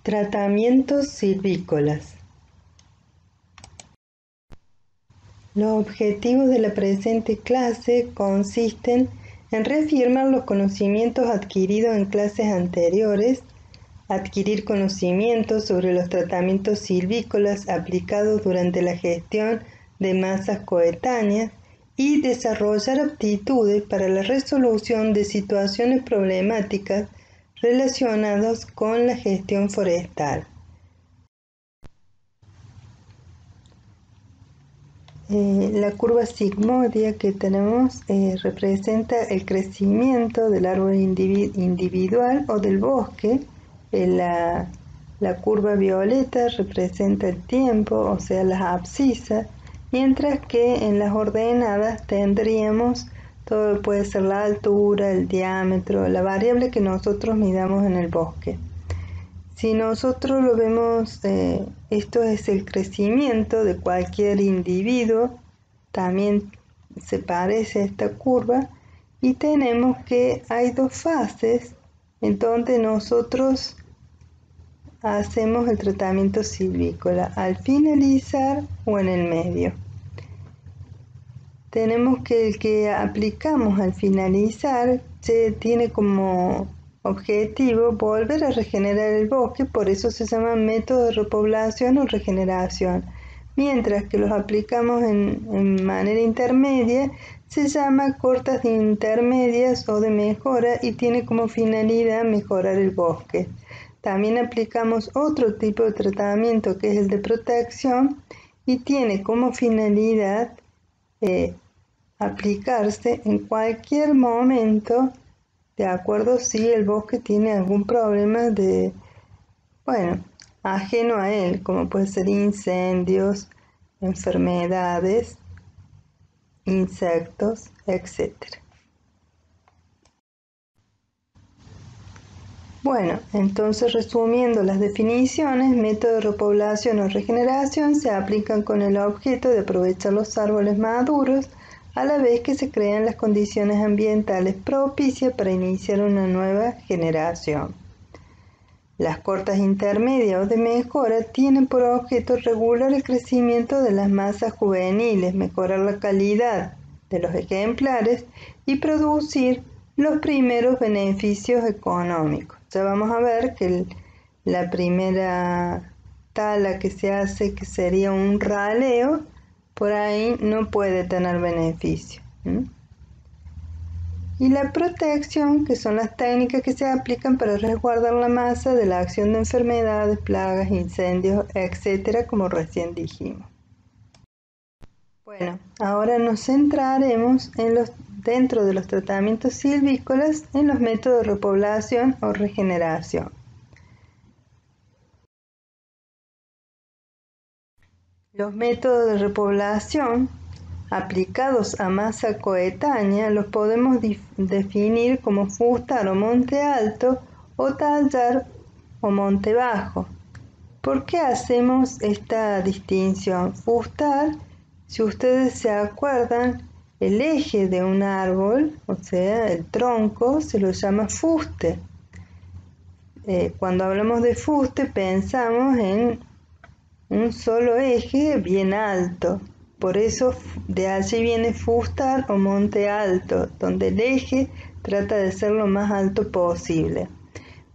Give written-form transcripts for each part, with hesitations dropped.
Tratamientos silvícolas. Los objetivos de la presente clase consisten en reafirmar los conocimientos adquiridos en clases anteriores, adquirir conocimientos sobre los tratamientos silvícolas aplicados durante la gestión de masas coetáneas y desarrollar aptitudes para la resolución de situaciones problemáticas relacionadas con la gestión forestal. La curva sigmoidea que tenemos representa el crecimiento del árbol individual o del bosque. La curva violeta representa el tiempo, o sea, las abscisas, mientras que en las ordenadas tendríamos todo, puede ser la altura, el diámetro, la variable que nosotros midamos en el bosque. Si nosotros lo vemos, esto es el crecimiento de cualquier individuo, también se parece a esta curva, y tenemos que hay dos fases en donde nosotros hacemos el tratamiento silvícola, al finalizar o en el medio. Tenemos que el que aplicamos al finalizar tiene como objetivo volver a regenerar el bosque, por eso se llama método de repoblación o regeneración, mientras que los aplicamos en manera intermedia se llama cortas intermedias o de mejora y tiene como finalidad mejorar el bosque. También aplicamos otro tipo de tratamiento que es el de protección y tiene como finalidad aplicarse en cualquier momento, de acuerdo si el bosque tiene algún problema ajeno a él, como puede ser incendios, enfermedades, insectos, etc. Bueno, entonces resumiendo las definiciones, método de repoblación o regeneración se aplican con el objeto de aprovechar los árboles maduros a la vez que se crean las condiciones ambientales propicias para iniciar una nueva generación. Las cortas intermedias o de mejora tienen por objeto regular el crecimiento de las masas juveniles, mejorar la calidad de los ejemplares y producir los primeros beneficios económicos. Ya vamos a ver que la primera tala que se hace, que sería un raleo, por ahí no puede tener beneficio. Y la protección, que son las técnicas que se aplican para resguardar la masa de la acción de enfermedades, plagas, incendios, etc., como recién dijimos. Bueno, ahora nos centraremos dentro de los tratamientos silvícolas en los métodos de repoblación o regeneración. Los métodos de repoblación aplicados a masa coetánea los podemos definir como fustar o monte alto o tallar o monte bajo. ¿Por qué hacemos esta distinción? Fustar, si ustedes se acuerdan, el eje de un árbol, o sea, el tronco, se lo llama fuste. Cuando hablamos de fuste pensamos en un solo eje bien alto. Por eso de allí viene fustar o monte alto, donde el eje trata de ser lo más alto posible.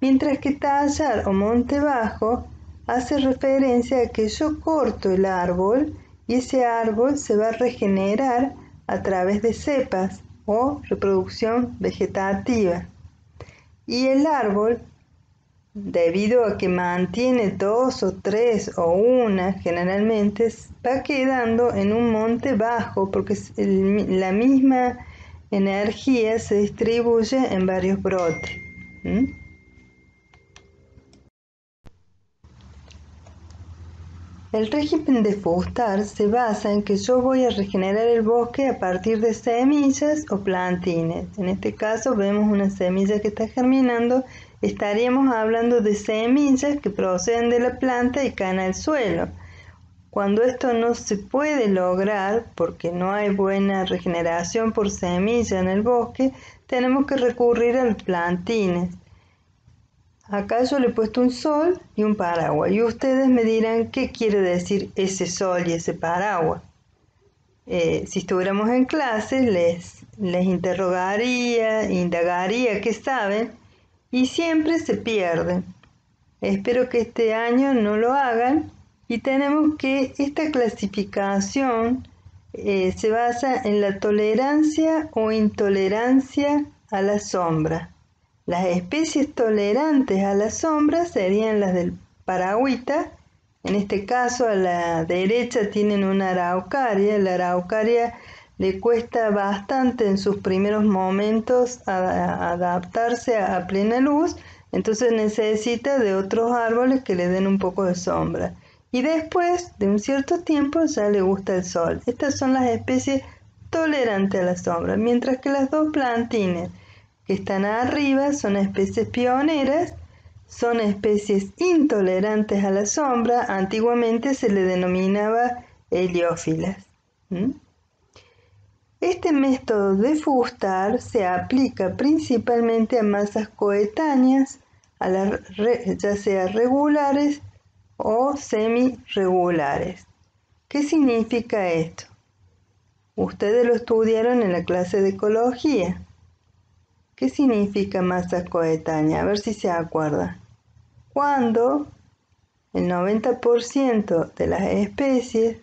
Mientras que tallar o monte bajo hace referencia a que yo corto el árbol y ese árbol se va a regenerar a través de cepas o reproducción vegetativa. Y el árbol, debido a que mantiene 2 o 3 o una, generalmente va quedando en un monte bajo porque la misma energía se distribuye en varios brotes. El régimen de fustar se basa en que yo voy a regenerar el bosque a partir de semillas o plantines. En este caso vemos una semilla que está germinando. Estaríamos hablando de semillas que proceden de la planta y caen al suelo. Cuando esto no se puede lograr, porque no hay buena regeneración por semilla en el bosque, tenemos que recurrir a los plantines. Acá yo le he puesto un sol y un paraguas. Y ustedes me dirán qué quiere decir ese sol y ese paraguas. Si estuviéramos en clase, les interrogaría, indagaría qué saben y siempre se pierden. Espero que este año no lo hagan y tenemos que esta clasificación se basa en la tolerancia o intolerancia a la sombra. Las especies tolerantes a la sombra serían las del paragüita. En este caso a la derecha tienen una araucaria. La araucaria le cuesta bastante en sus primeros momentos adaptarse a plena luz, entonces necesita de otros árboles que le den un poco de sombra. Y después de un cierto tiempo ya le gusta el sol. Estas son las especies tolerantes a la sombra, mientras que las dos plantines que están arriba son especies pioneras, son especies intolerantes a la sombra. Antiguamente se le denominaba heliófilas. Este método de fustar se aplica principalmente a masas coetáneas, ya sea regulares o semirregulares. ¿Qué significa esto? Ustedes lo estudiaron en la clase de ecología. ¿Qué significa masa coetánea? A ver si se acuerda. Cuando el 90% de las especies,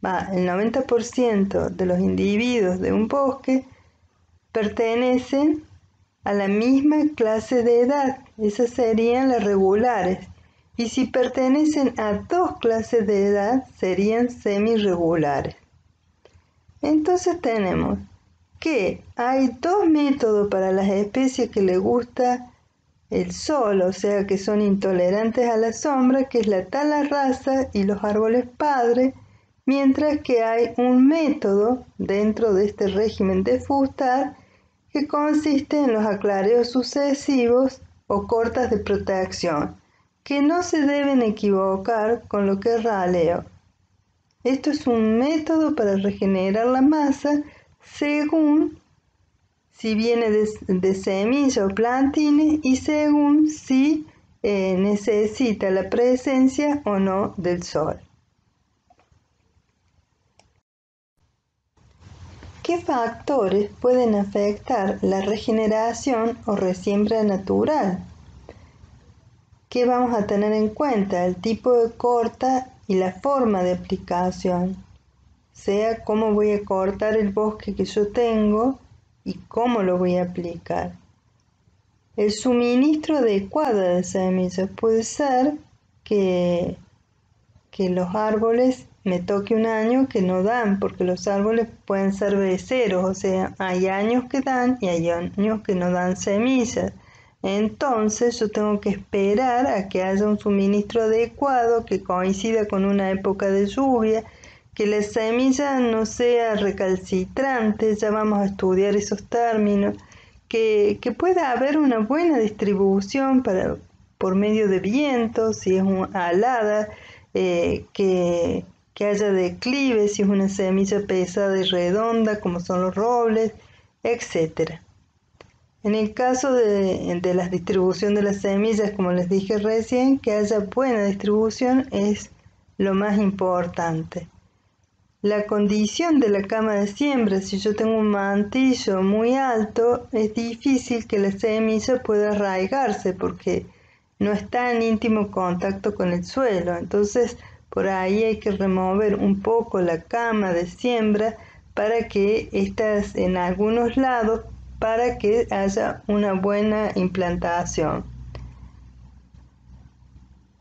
el 90% de los individuos de un bosque pertenecen a la misma clase de edad. Esas serían las regulares. Y si pertenecen a dos clases de edad, serían semirregulares. Entonces tenemos que hay dos métodos para las especies que les gusta el sol, o sea que son intolerantes a la sombra, que es la tala rasa y los árboles padres, mientras que hay un método dentro de este régimen de fustar que consiste en los aclareos sucesivos o cortas de protección, que no se deben equivocar con lo que es raleo. Esto es un método para regenerar la masa según si viene de semilla o plantines y según si necesita la presencia o no del sol. ¿Qué factores pueden afectar la regeneración o resiembra natural? ¿Qué vamos a tener en cuenta? El tipo de corta y la forma de aplicación. Sea cómo voy a cortar el bosque que yo tengo y cómo lo voy a aplicar. El suministro adecuado de semillas puede ser que los árboles me toque un año que no dan, porque los árboles pueden ser beceros, o sea, hay años que dan y hay años que no dan semillas. Entonces yo tengo que esperar a que haya un suministro adecuado que coincida con una época de lluvia, que la semilla no sea recalcitrante, ya vamos a estudiar esos términos, que pueda haber una buena distribución por medio de vientos, si es alada, que haya declive, si es una semilla pesada y redonda, como son los robles, etc. En el caso de la distribución de las semillas, como les dije recién, que haya buena distribución es lo más importante. La condición de la cama de siembra, si yo tengo un mantillo muy alto, es difícil que la semilla pueda arraigarse porque no está en íntimo contacto con el suelo. Entonces, por ahí hay que remover un poco la cama de siembra para que estas en algunos lados, para que haya una buena implantación.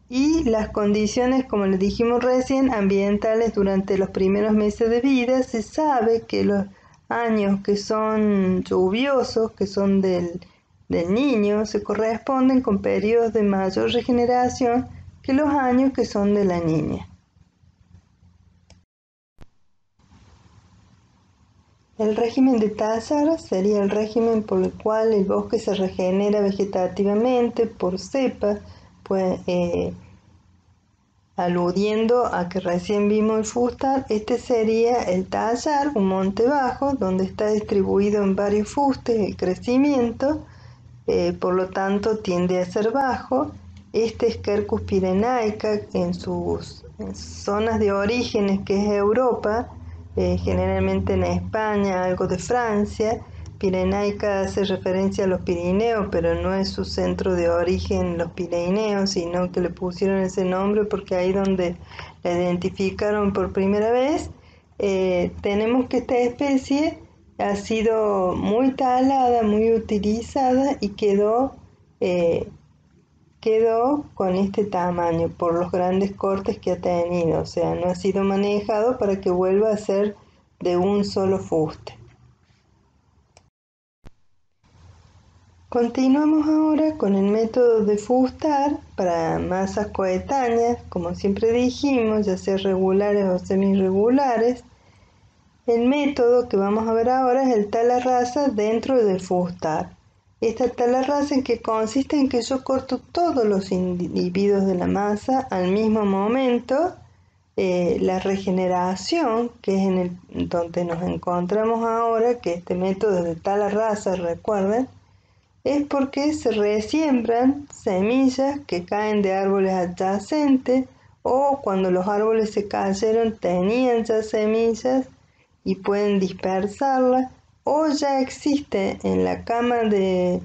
Y las condiciones, como les dijimos recién, ambientales durante los primeros meses de vida. Se sabe que los años que son lluviosos, que son del niño, se corresponden con periodos de mayor regeneración que los años que son de la niña. El régimen de tallar sería el régimen por el cual el bosque se regenera vegetativamente por cepas, pues, aludiendo a que recién vimos el fustar. Este sería el tallar, un monte bajo, donde está distribuido en varios fustes el crecimiento, por lo tanto tiende a ser bajo. Este es Quercus pyrenaica en sus zonas de orígenes, que es Europa, generalmente en España, algo de Francia. Pyrenaica hace referencia a los Pirineos, pero no es su centro de origen los Pirineos, sino que le pusieron ese nombre porque ahí donde la identificaron por primera vez. Tenemos que esta especie ha sido muy talada, muy utilizada y quedó con este tamaño por los grandes cortes que ha tenido, o sea, no ha sido manejado para que vuelva a ser de un solo fuste. Continuamos ahora con el método de fustar para masas coetáneas, como siempre dijimos, ya sea regulares o semi-regulares. El método que vamos a ver ahora es el tala rasa dentro del fustar. Esta tala rasa en que consiste en que yo corto todos los individuos de la masa al mismo momento. La regeneración, que es en donde nos encontramos ahora, que este método es de tala rasa, recuerden, es porque se resiembran semillas que caen de árboles adyacentes, o cuando los árboles se cayeron tenían ya semillas y pueden dispersarlas, o ya existe en la cama que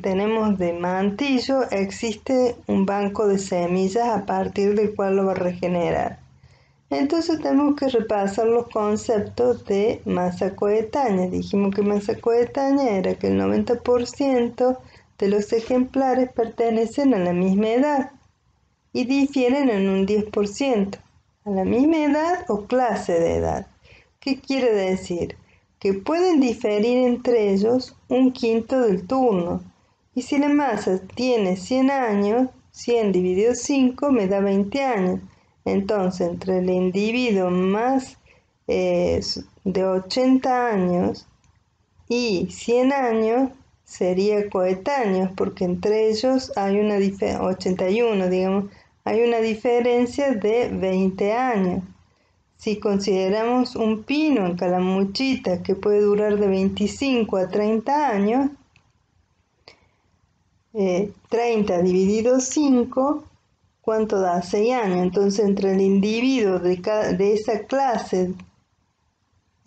tenemos de mantillo, existe un banco de semillas a partir del cual lo va a regenerar. Entonces tenemos que repasar los conceptos de masa coetánea. Dijimos que masa coetánea era que el 90% de los ejemplares pertenecen a la misma edad y difieren en un 10%, a la misma edad o clase de edad. ¿Qué quiere decir? Que pueden diferir entre ellos un quinto del turno. Y si la masa tiene 100 años, 100 dividido 5 me da 20 años. Entonces, entre el individuo más de 80 años y 100 años sería coetáneos, porque entre ellos hay una 81, digamos, hay una diferencia de 20 años. Si consideramos un pino en calamuchita que puede durar de 25 a 30 años, 30 dividido 5, ¿cuánto da? 6 años. Entonces, entre el individuo de esa clase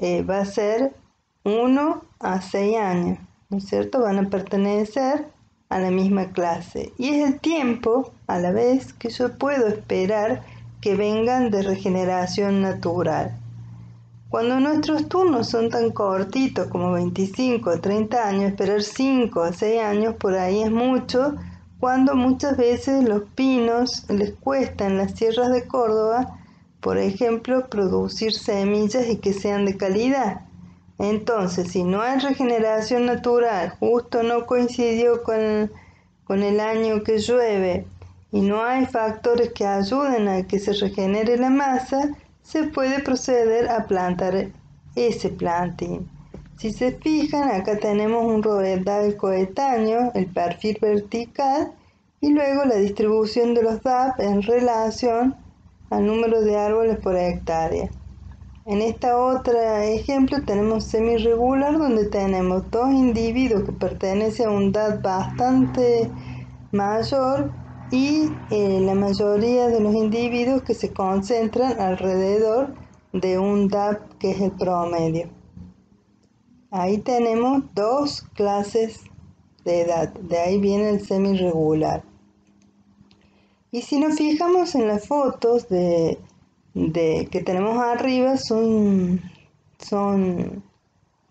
va a ser 1 a 6 años, ¿no es cierto? Van a pertenecer a la misma clase. Y es el tiempo, a la vez, que yo puedo esperar que vengan de regeneración natural. Cuando nuestros turnos son tan cortitos como 25 o 30 años, esperar 5 a 6 años por ahí es mucho, cuando muchas veces los pinos les cuesta en las sierras de Córdoba, por ejemplo, producir semillas y que sean de calidad. Entonces, si no hay regeneración natural, justo no coincidió con el año que llueve y no hay factores que ayuden a que se regenere la masa, se puede proceder a plantar ese plantín. Si se fijan, acá tenemos un roedal coetáneo, el perfil vertical, y luego la distribución de los DAP en relación al número de árboles por hectárea. En esta otra ejemplo tenemos semi-regular, donde tenemos dos individuos que pertenecen a un DAP bastante mayor y la mayoría de los individuos que se concentran alrededor de un DAP que es el promedio. Ahí tenemos dos clases de edad, de ahí viene el semi-regular. Y si nos fijamos en las fotos que tenemos arriba, son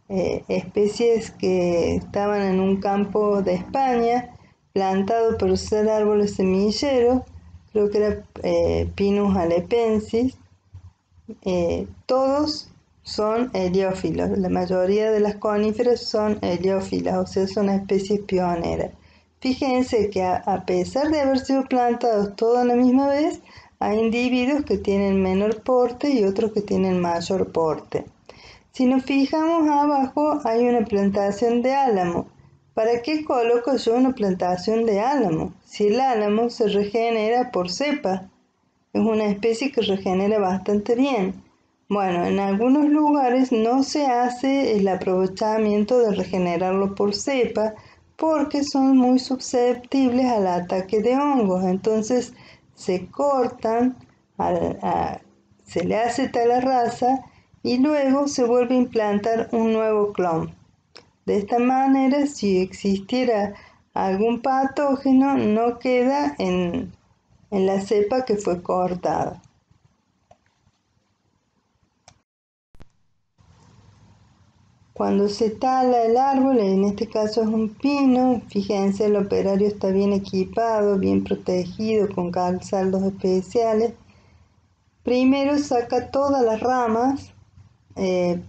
especies que estaban en un campo de España, plantado por ser árboles semilleros, creo que era Pinus halepensis. Todos son heliófilos, la mayoría de las coníferas son heliófilas, o sea, son especies pioneras. Fíjense que a pesar de haber sido plantados todos a la misma vez, hay individuos que tienen menor porte y otros que tienen mayor porte. Si nos fijamos abajo, hay una plantación de álamo. ¿Para qué coloco yo una plantación de álamo? Si el álamo se regenera por cepa, es una especie que regenera bastante bien. Bueno, en algunos lugares no se hace el aprovechamiento de regenerarlo por cepa porque son muy susceptibles al ataque de hongos. Entonces se cortan, se le hace tala rasa y luego se vuelve a implantar un nuevo clon. De esta manera, si existiera algún patógeno, no queda en la cepa que fue cortada. Cuando se tala el árbol, en este caso es un pino, fíjense, el operario está bien equipado, bien protegido, con calzaldos especiales. Primero saca todas las ramas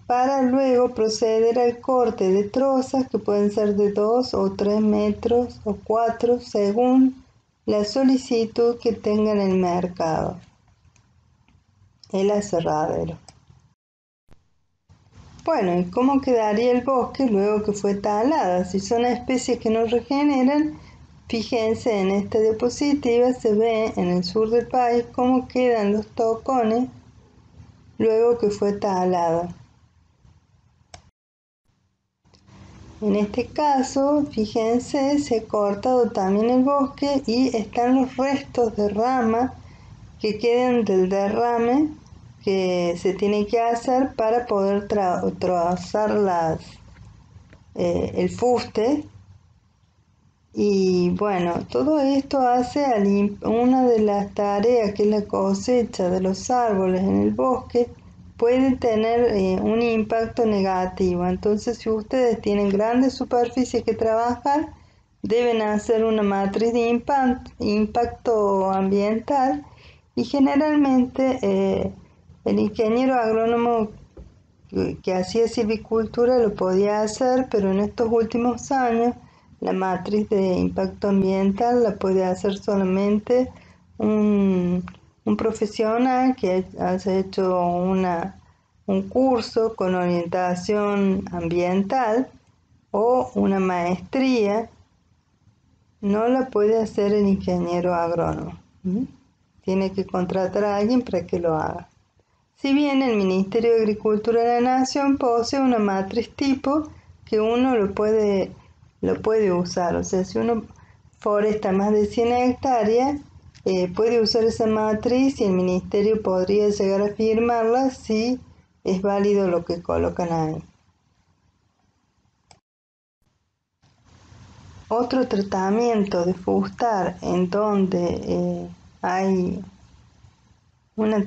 para luego proceder al corte de trozas que pueden ser de 2 o 3 metros o 4 según la solicitud que tenga en el mercado, el aserradero. Bueno, ¿y cómo quedaría el bosque luego que fue talada? Si son especies que no regeneran, fíjense en esta diapositiva, se ve en el sur del país cómo quedan los tocones luego que fue talada. En este caso, fíjense, se ha cortado también el bosque y están los restos de rama que quedan del derrame que se tiene que hacer para poder trazar el fuste. Y bueno, todo esto hace una de las tareas que es la cosecha de los árboles en el bosque puede tener un impacto negativo. Entonces, si ustedes tienen grandes superficies que trabajar, deben hacer una matriz de impacto ambiental y generalmente el ingeniero agrónomo que hacía silvicultura lo podía hacer, pero en estos últimos años la matriz de impacto ambiental la puede hacer solamente un profesional que haya hecho un curso con orientación ambiental o una maestría. No la puede hacer el ingeniero agrónomo. Tiene que contratar a alguien para que lo haga. Si bien el Ministerio de Agricultura de la Nación posee una matriz tipo que uno lo puede usar, o sea, si uno foresta más de 100 hectáreas, puede usar esa matriz y el Ministerio podría llegar a firmarla si es válido lo que colocan ahí. Otro tratamiento de fustar en donde hay una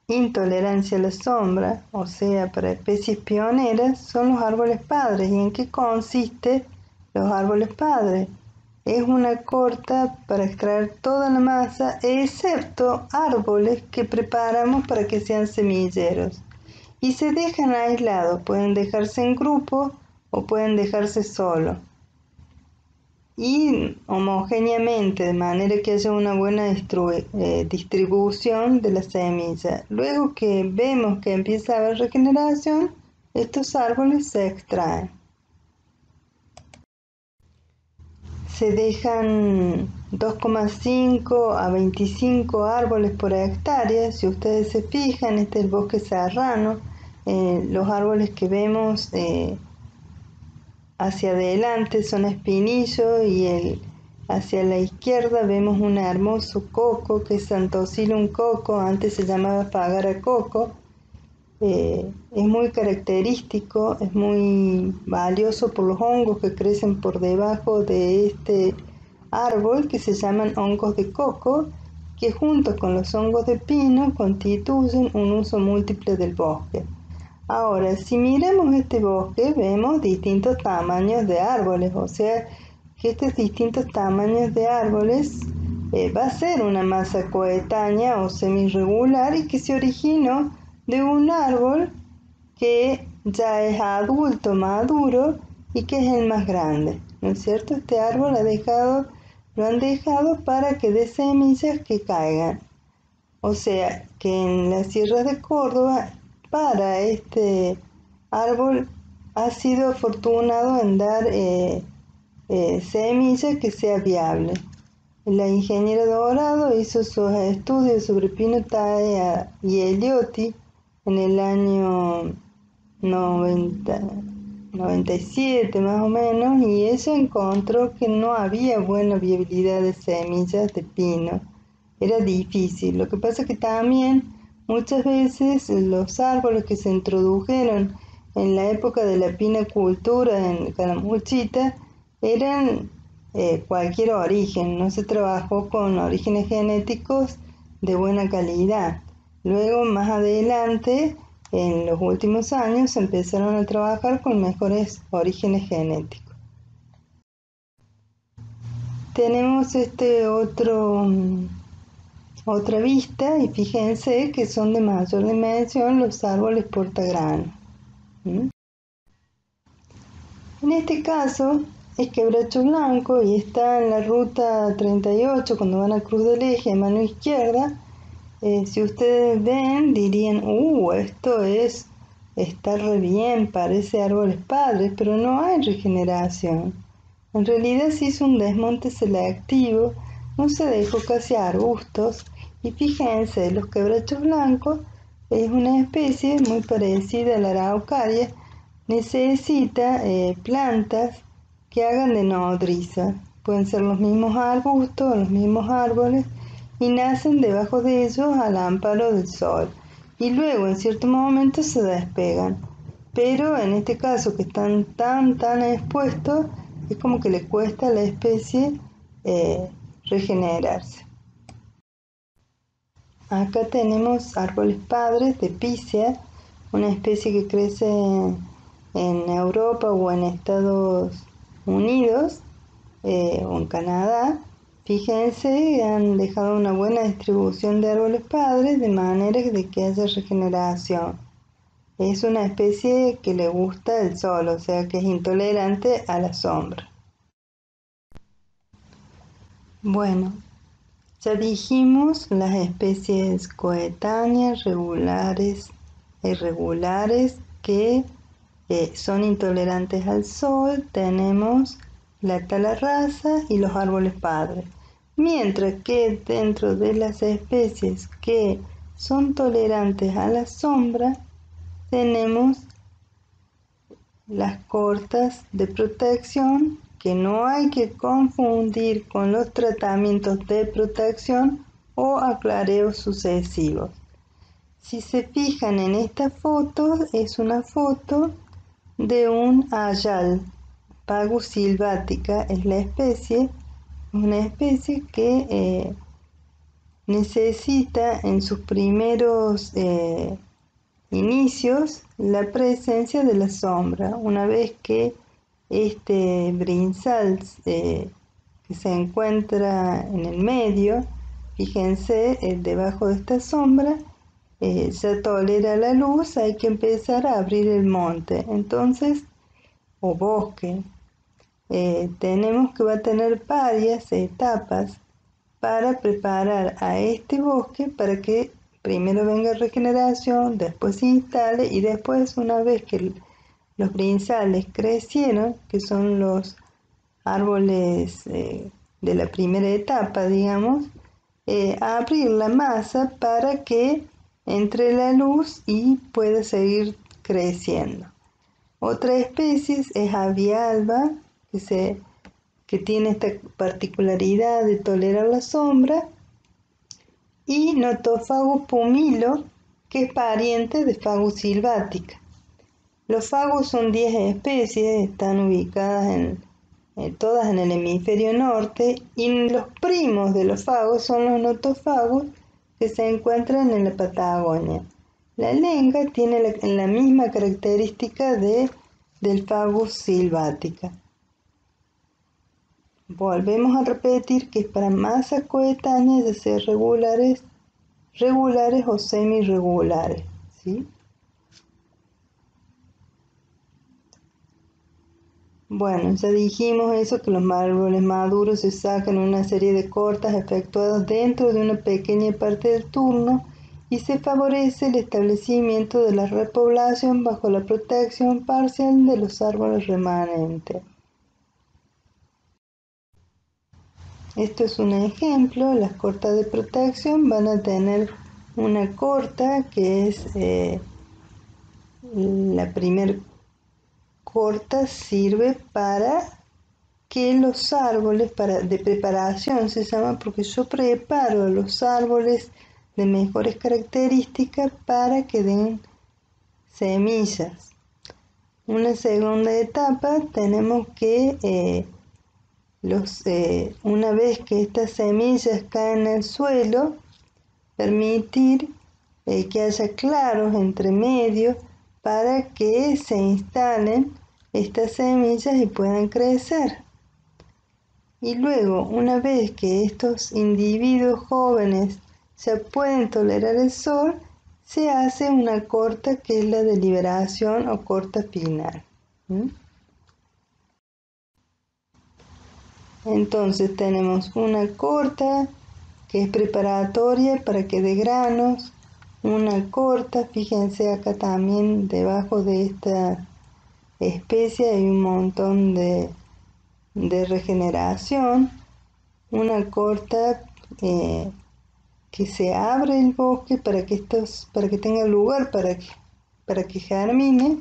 intolerancia a la sombra, o sea, para especies pioneras, son los árboles padres. ¿Y en qué consiste los árboles padres? Es una corta para extraer toda la masa, excepto árboles que preparamos para que sean semilleros. Y se dejan aislados, pueden dejarse en grupo o pueden dejarse solos. Y homogéneamente, de manera que haya una buena distribución de la semilla. Luego que vemos que empieza a haber regeneración, estos árboles se extraen. Se dejan 2,5 a 25 árboles por hectárea. Si ustedes se fijan, este es el bosque serrano. Los árboles que vemos hacia adelante son espinillos y hacia la izquierda vemos un hermoso coco que es Santocilum coco, antes se llamaba Fagara coco. Es muy característico, es muy valioso por los hongos que crecen por debajo de este árbol que se llaman hongos de coco, que junto con los hongos de pino constituyen un uso múltiple del bosque. Ahora, si miramos este bosque, vemos distintos tamaños de árboles, o sea que estos distintos tamaños de árboles va a ser una masa coetánea o semirregular y que se originó de un árbol que ya es adulto, maduro y que es el más grande, ¿no es cierto? Este árbol lo han dejado para que dé semillas que caigan. O sea que en las sierras de Córdoba, para este árbol ha sido afortunado en dar semilla que sea viable. La ingeniera Dorado hizo sus estudios sobre Pino Taea y Elioti en el año 97 más o menos, y ella encontró que no había buena viabilidad de semillas de pino. Era difícil. Lo que pasa es que también muchas veces los árboles que se introdujeron en la época de la pinacultura en Calamuchita eran cualquier origen, no se trabajó con orígenes genéticos de buena calidad. Luego, más adelante, en los últimos años, se empezaron a trabajar con mejores orígenes genéticos. Tenemos otra vista, y fíjense que son de mayor dimensión los árboles portagrano. ¿Mm? En este caso es quebracho blanco y está en la ruta 38 cuando van a Cruz del Eje a mano izquierda. Si ustedes ven dirían, está re bien, parece árboles padres, pero no hay regeneración. En realidad se hizo un desmonte selectivo, no se dejó casi arbustos, y fíjense, los quebrachos blancos es una especie muy parecida a la araucaria, necesita plantas que hagan de nodriza. Pueden ser los mismos arbustos o los mismos árboles, y nacen debajo de ellos al amparo del sol, y luego en cierto momento se despegan. Pero en este caso que están tan expuestos, es como que le cuesta a la especie regenerarse. Acá tenemos árboles padres de pícea, una especie que crece en Europa o en Estados Unidos o en Canadá. Fíjense, han dejado una buena distribución de árboles padres de manera de que haya regeneración. Es una especie que le gusta el sol, o sea que es intolerante a la sombra. Bueno, ya dijimos las especies coetáneas, regulares e irregulares que son intolerantes al sol. Tenemos la talarraza y los árboles padres. Mientras que dentro de las especies que son tolerantes a la sombra, tenemos las cortas de protección, que no hay que confundir con los tratamientos de protección o aclareos sucesivos. Si se fijan en esta foto, es una foto de un hayal. Pagus sylvatica es la especie, una especie que necesita en sus primeros inicios la presencia de la sombra. Una vez que este brinzal que se encuentra en el medio, fíjense, debajo de esta sombra, ya tolera la luz, hay que empezar a abrir el monte, entonces, o bosque. Tenemos que va a tener varias etapas para preparar a este bosque para que primero venga regeneración, después se instale, y después, una vez que los brinzales crecieron, que son los árboles de la primera etapa, digamos, abrir la masa para que entre la luz y pueda seguir creciendo. Otra especie es Avialba, que tiene esta particularidad de tolerar la sombra, y Nothofagus pumilo, que es pariente de Fagus sylvatica. Los fagus son 10 especies, están ubicadas todas en el hemisferio norte, y los primos de los fagos son los Nothofagus, que se encuentran en la Patagonia. La lenga tiene la misma característica del Fagus sylvatica. Volvemos a repetir que es para masas coetáneas, ya sea regulares o semi-regulares, ¿sí? Bueno, ya dijimos eso, que los árboles maduros se sacan una serie de cortas efectuadas dentro de una pequeña parte del turno, y se favorece el establecimiento de la repoblación bajo la protección parcial de los árboles remanentes. Esto es un ejemplo. Las cortas de protección van a tener una corta que es la primer corta sirve para que los árboles, de preparación se llama, porque yo preparo los árboles de mejores características para que den semillas. Una segunda etapa tenemos que una vez que estas semillas caen al suelo, permitir que haya claros entre medio para que se instalen estas semillas y puedan crecer. Y luego, una vez que estos individuos jóvenes ya pueden tolerar el sol, se hace una corta que es la de liberación o corta final. Entonces tenemos una corta que es preparatoria para que dé granos, una corta, fíjense acá también debajo de esta especie hay un montón de regeneración, una corta que se abre el bosque para que tenga lugar para que germine,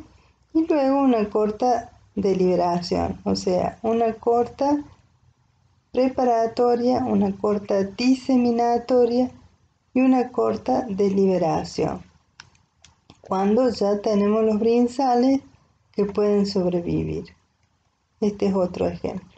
y luego una corta de liberación, o sea, una corta preparatoria, una corta diseminatoria y una corta de liberación. Cuando ya tenemos los brinzales que pueden sobrevivir. Este es otro ejemplo.